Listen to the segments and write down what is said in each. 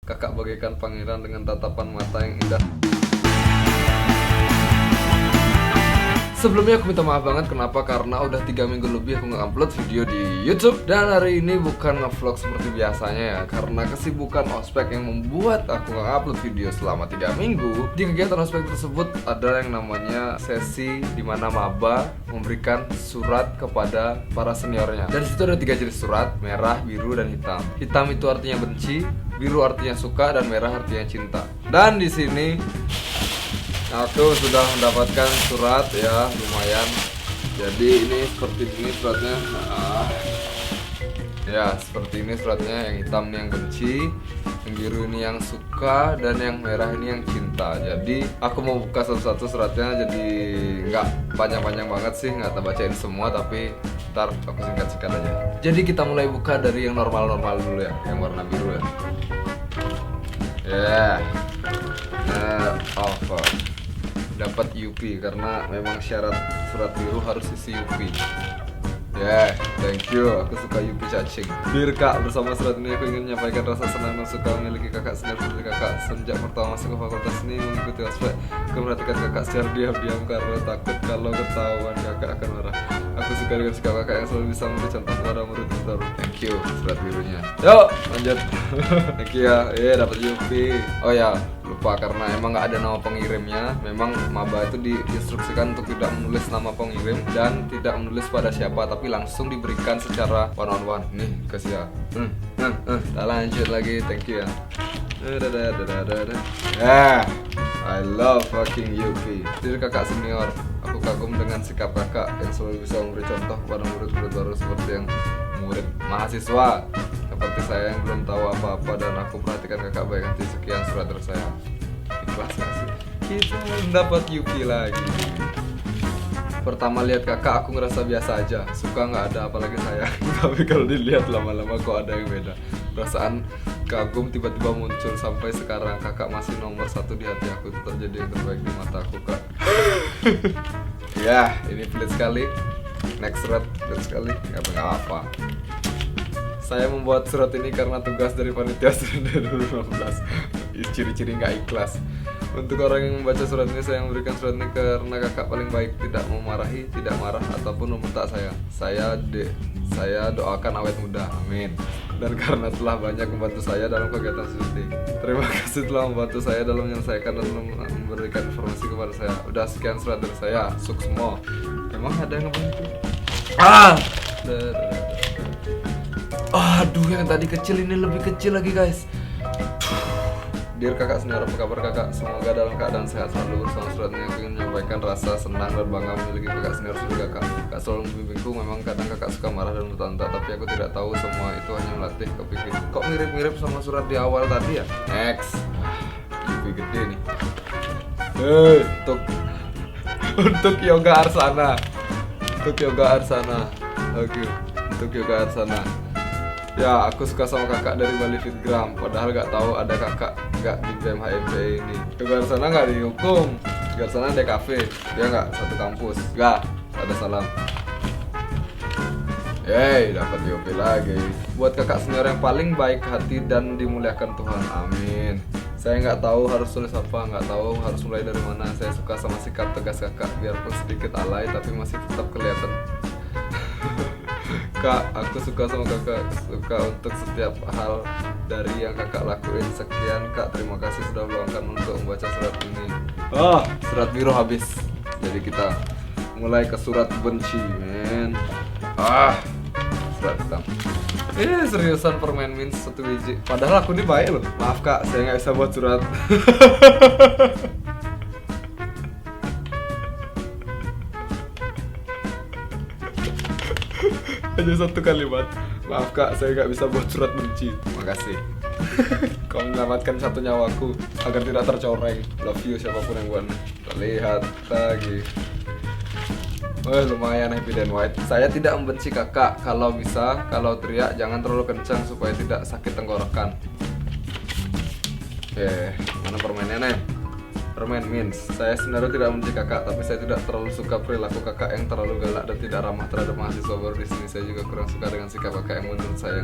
Kakak bagaikan pangeran dengan tatapan mata yang indah. Sebelumnya aku minta maaf banget, kenapa? Karena udah 3 minggu lebih aku nggak upload video di YouTube. Dan hari ini bukan nge-vlog seperti biasanya ya, karena kesibukan ospek yang membuat aku nggak upload video selama 3 minggu. Di kegiatan ospek tersebut ada yang namanya sesi dimana maba memberikan surat kepada para seniornya. Dan disitu ada 3 jenis surat, merah, biru, dan hitam. Hitam itu artinya benci, biru artinya suka, dan merah artinya cinta. Dan di sini aku sudah mendapatkan surat ya, lumayan. Jadi ini seperti ini suratnya. Ya seperti ini suratnya. Yang hitam ini yang benci, yang biru ini yang suka, dan yang merah ini yang cinta. Jadi aku mau buka satu-satu suratnya. Jadi nggak panjang-panjang banget sih, nggak tak bacain semua, tapi ntar aku singkat-singkat aja. Jadi kita mulai buka dari yang normal-normal dulu ya, yang warna biru ya. Offer dapat UP karena memang syarat surat biru harus isi UP. Thank you. Aku suka UP cacing. Dear Kak, bersama surat ini aku ingin menyampaikan rasa senang dan suka memiliki kakak senior seperti kakak. Sejak pertama masuk ke fakultas ini mengikuti ospek, aku memperhatikan kakak secara diam-diam karena takut kalau ketahuan kakak akan marah. Aku suka dengan sikap kakak yang selalu bisa memberi contoh kepada murid baru. Thank you surat birunya. Yuk lanjut. Thank you ya. Dapat UP. Oh ya, lupa karena emang nggak ada nama pengirimnya. Memang maba itu diinstruksikan untuk tidak menulis nama pengirim dan tidak menulis pada siapa, tapi langsung diberikan secara one on one. Nih kasih ya. Kita lanjut lagi. Thank you ya. I love fucking UP. Dear kakak senior, aku kagum dengan sikap kakak yang selalu bisa memberi contoh kepada murid-murid baru seperti yang murid mahasiswa seperti saya yang belum tahu apa-apa, dan aku perhatikan kakak baik hati. Sekian surat dari saya. Ikhlas gak sih? Kita dapat Yuki lagi. Pertama lihat kakak aku ngerasa biasa aja, suka nggak ada apalagi sayang. Tapi kalau dilihat lama-lama kok ada yang beda. Perasaan kagum tiba-tiba muncul. Sampai sekarang kakak masih nomor 1 di hati aku. Tetap jadi yang terbaik di mata aku, Kak. Ya ini pelit sekali. Next surat pelit sekali. Nggak apa. Saya membuat surat ini karena tugas dari panitia student 2015. Ciri-ciri nggak ikhlas. Untuk orang yang membaca surat ini, saya memberikan surat ini karena kakak paling baik, tidak memarahi, tidak marah, ataupun membentak saya. Saya doakan awet muda, amin. Dan karena telah banyak membantu saya dalam kegiatan studi. Terima kasih telah membantu saya dalam menyelesaikan dan memberikan informasi kepada saya. Udah sekian surat dari saya, suksmo. Emang ada yang ngebantu? Aduh, yang tadi kecil ini lebih kecil lagi guys. Dear kakak senior, apa kabar kakak? Semoga dalam keadaan sehat selalu. Bersama surat ini aku ingin menyampaikan rasa senang dan bangga memiliki kakak senior seperti kakak. Kakak selalu membimbingku. Memang kadang kakak suka marah dan bertanya, tapi aku tidak tahu semua itu hanya melatih kepikir. Kok mirip-mirip sama surat di awal tadi ya? Next. Lebih gede nih. Untuk Yoga Arsana. Oke. Untuk Yoga Arsana. Ya, aku suka sama kakak dari Bali Fitgram. Padahal gak tahu ada kakak gak di BEM HMP ini. Yoga Arsana gak dihukum. Yoga Arsana ada kafe. Dia gak satu kampus. Gak, ada salam. Dapat UP lagi. Buat kakak senior yang paling baik hati dan dimuliakan Tuhan, amin. Saya nggak tahu harus tulis apa, nggak tahu harus mulai dari mana. Saya suka sama sikap tegas kakak, biarpun sedikit alay tapi masih tetap kelihatan. Kak, aku suka sama kakak, suka untuk setiap hal dari yang kakak lakuin. Sekian Kak, terima kasih sudah meluangkan untuk membaca surat ini. Surat biru habis. Jadi kita mulai ke surat benci, men. Surat hitam. Seriusan permen mint 1 biji. Padahal aku ini baik loh. Maaf Kak, saya nggak bisa buat surat. Hanya 1 kalimat. Maaf Kak, saya nggak bisa buat surat benci. Makasih. Kau menyelamatkan 1 nyawaku agar tidak tercoreng. Love you siapapun yang buat. Lihat lagi. Lumayan happy dan white. Saya tidak membenci kakak. Kalau bisa, kalau teriak jangan terlalu kencang supaya tidak sakit tenggorokan. Mana permennya nih? Permen mints. Saya sebenarnya tidak membenci kakak, tapi saya tidak terlalu suka perilaku kakak yang terlalu galak dan tidak ramah terhadap mahasiswa baru di sini. Saya juga kurang suka dengan sikap kakak yang menurut saya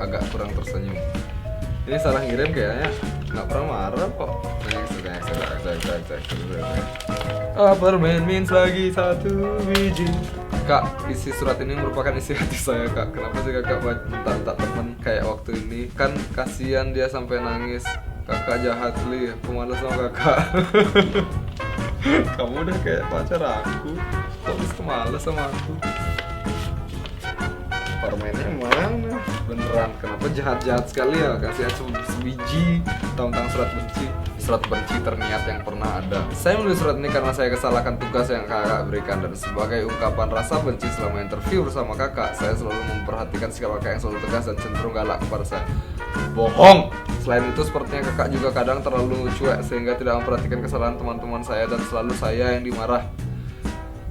agak kurang tersenyum. Ini salah ngirim kayaknya, nggak pernah marah kok. Permen lagi satu biji. Kak, isi surat ini merupakan isi hati saya kak. Kenapa sih kakak minta temen kayak waktu ini? Kan kasihan dia sampai nangis. Kakak jahat li, aku malas sama kakak. Kamu udah kayak pacar aku, kok bisa malas sama aku? Permennya mana? Beneran, kenapa jahat-jahat sekali ya? Kasih aja sebiji tentang surat benci. Surat benci terniat yang pernah ada. Saya menulis surat ini karena saya kesalahkan tugas yang kakak berikan. Dan sebagai ungkapan rasa benci selama interview bersama kakak, saya selalu memperhatikan sikap kakak yang selalu tegas dan cenderung galak kepada saya. Bohong! Selain itu sepertinya kakak juga kadang terlalu cuek sehingga tidak memperhatikan kesalahan teman-teman saya dan selalu saya yang dimarah.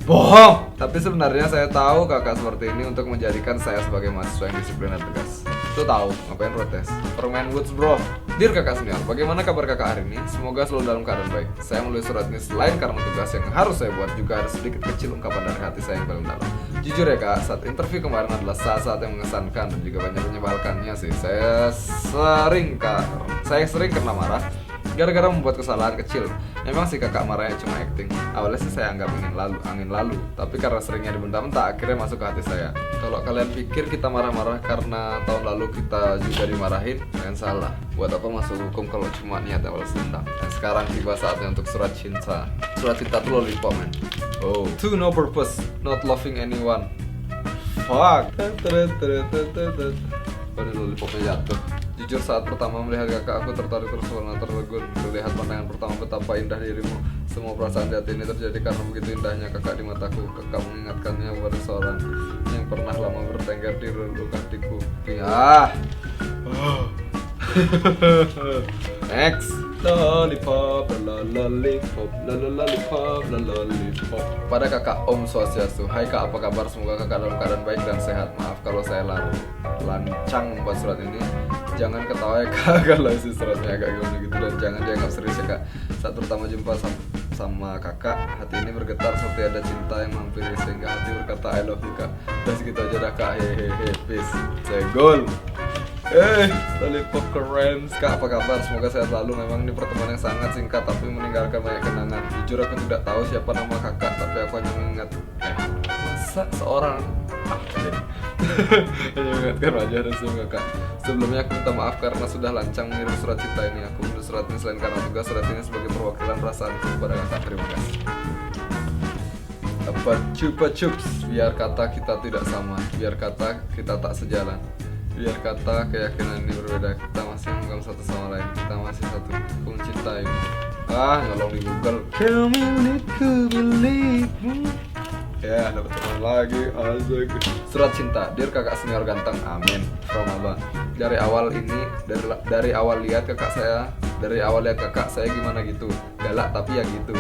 Bohong! Tapi sebenarnya saya tahu kakak seperti ini untuk menjadikan saya sebagai mahasiswa yang disiplin dan tegas. Itu tahu, ngapain protes? Permain Woods bro. Dear kakak senior, bagaimana kabar kakak hari ini? Semoga selalu dalam keadaan baik. Saya menulis surat ini selain karena tugas yang harus saya buat, juga ada sedikit kecil ungkapan dari hati saya yang paling dalam. Jujur ya kak, saat interview kemarin adalah saat-saat yang mengesankan dan juga banyak menyebalkannya sih. Saya sering kena marah gara-gara membuat kesalahan kecil. Memang sih kakak marahnya cuma acting. Awalnya sih saya anggap angin lalu, tapi karena seringnya dibenta-benta akhirnya masuk ke hati saya. Kalau kalian pikir kita marah-marah karena tahun lalu kita juga dimarahin, kalian salah. Buat apa masuk hukum kalau cuma niatnya balas dendam? Dan sekarang tiba saatnya untuk surat cinta. Surat cinta tuh lollipop man. Oh, to no purpose, not loving anyone. Fuck. Pada lollipopnya jatuh. Jujur saat pertama melihat kakak, aku tertarik terus tertegun. Melihat pandangan pertama betapa indah dirimu. Semua perasaan di hati ini terjadi karena begitu indahnya kakak di mataku. Kakak mengingatkannya kepada seorang yang pernah lama bertengger di relung hatiku. Ya. Next. Lollipop, lollipop, lollipop, lollipop. Pada kakak Om Swastiastu. Hai kak, apa kabar? Semoga kakak dalam keadaan baik dan sehat. Maaf kalau saya lancang membuat surat ini. Jangan ketawa ya kak kalau isi suratnya agak gimana gitu. Dan jangan dianggap serius ya kak. Saat pertama jumpa sama kakak, hati ini bergetar seperti ada cinta yang menghampiri sehingga hati berkata I love you kak. Dan segitu aja dah kak, hehehe, peace. Segol. Lollipop keren. Kak, apa kabar? Semoga sehat selalu. Memang ini pertemuan yang sangat singkat tapi meninggalkan banyak kenangan. Jujur aku tidak tahu siapa nama kakak, tapi aku hanya mengingat masa seorang hanya mengingatkan wajah dan senyum kakak. Sebelumnya aku minta maaf karena sudah lancang mengirim surat cinta ini. Aku menulis surat ini selain karena tugas surat ini sebagai perwakilan perasaanku kepada kakak. Terima kasih. Apa cupa cups? Biar kata kita tidak sama, biar kata kita tak sejalan, biar kata keyakinan ini berbeda, kita masih memegang satu sama lain, kita masih satu. Aku mencintai. Nyolong di Google. Ku milikmu. Ya, dapat teman lagi. Asik. Surat cinta. Dear kakak senior ganteng. Amin. From Abang. Dari awal lihat kakak saya gimana gitu. Galak tapi ya gitu.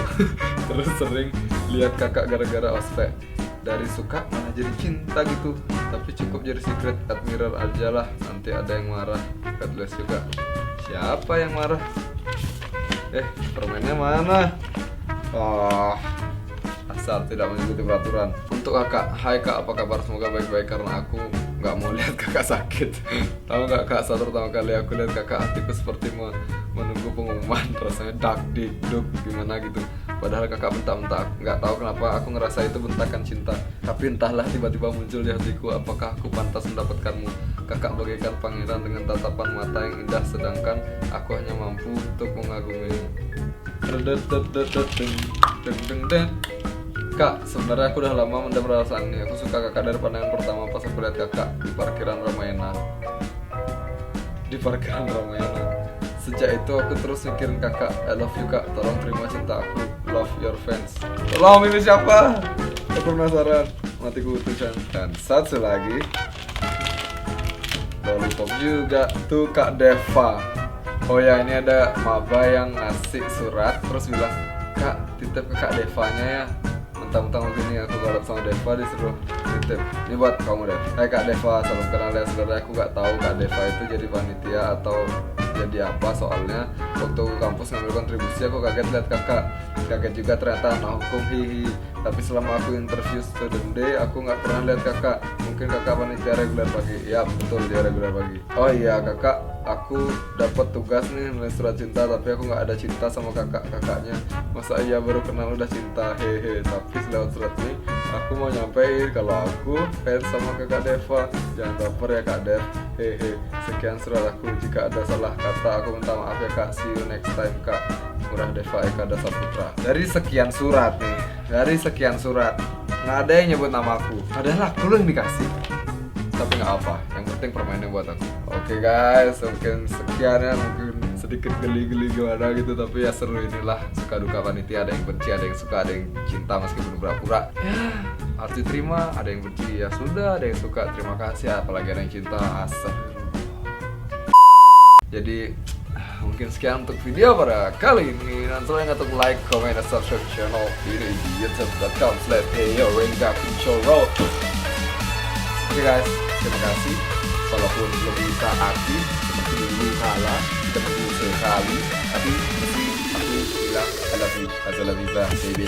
Terus sering lihat kakak gara-gara ospek. Dari suka malah jadi cinta gitu. Tapi cukup jadi secret admirer aja lah. Nanti ada yang marah. God bless juga. Siapa yang marah? Permennya mana? Asal tidak mengikuti peraturan. Untuk kakak, hai kak, apa kabar? Semoga baik-baik karena aku nggak mau lihat kakak sakit. Tahu nggak kak, saat pertama kali aku lihat kakak, hatiku seperti menunggu pengumuman. Rasanya dak duk gimana gitu. Padahal kakak bentak-bentak. Nggak tahu kenapa aku ngerasa itu bentakan cinta. Tapi entahlah tiba-tiba muncul di hatiku. Apakah aku pantas mendapatkanmu? Kakak bagaikan pangeran dengan tatapan mata yang indah, sedangkan aku hanya mampu untuk mengagumimu. Kak, sebenarnya aku udah lama mendam perasaan ini. Aku suka kakak dari pandangan pertama pas aku lihat kakak di parkiran Ramayana. Sejak itu aku terus mikirin kakak. I love you kak, tolong terima cinta aku. Love your fans. Tolong, ini siapa? Aku penasaran. Matiku utusan. Dan satu lagi lollipop juga tuh Kak Deva. Oh ya, ini ada maba yang ngasih surat terus bilang, kak titip ke Kak Devanya ya. Mentang-mentang begini aku galak sama Deva, disuruh titip. Ini buat kamu Dev. Hai Kak Deva, salam kenal ya. Sebenarnya aku gak tahu Kak Deva itu jadi panitia atau jadi apa, soalnya waktu kampus ngambil kontribusi aku kaget lihat kakak. Kaget juga ternyata anak hukum, hihi. Tapi selama aku interview student day, aku nggak pernah lihat kakak. Mungkin kakak panitia reguler pagi. Ya betul, dia reguler pagi. Oh iya kakak aku dapat tugas nih nulis surat cinta, tapi aku nggak ada cinta sama kakaknya. Masa iya baru kenal udah cinta, hehe. Tapi lewat surat ini aku mau nyampein kalau aku fans sama kakak Deva. Jangan baper ya kak Dev, hehe. Sekian surat aku, jika ada salah kata aku minta maaf ya kak. See you next time kak. Murah Deva Eka Dasaputra. Dari sekian surat nih, dari sekian surat nggak ada yang nyebut nama aku, padahal aku yang dikasih. Tapi nggak apa, yang penting permainnya buat aku. Oke guys, mungkin sekian ya, mungkin sedikit geli-geli gimana gitu, tapi ya seru. Inilah suka duka panitia, ada yang benci, ada yang suka, ada yang cinta meskipun pura-pura. Ya harus diterima, ada yang benci ya sudah, ada yang suka terima kasih, apalagi ada yang cinta, asal. Jadi mungkin sekian untuk video pada kali ini. Dan selain untuk like, comment, dan subscribe channel ini di youtube.com/heyoringdakuchoro. Oke guys, terima kasih. Walaupun belum bisa aktif seperti dulu kala, kita bertemu sekali, tapi mesti aku bilang I love you, baby.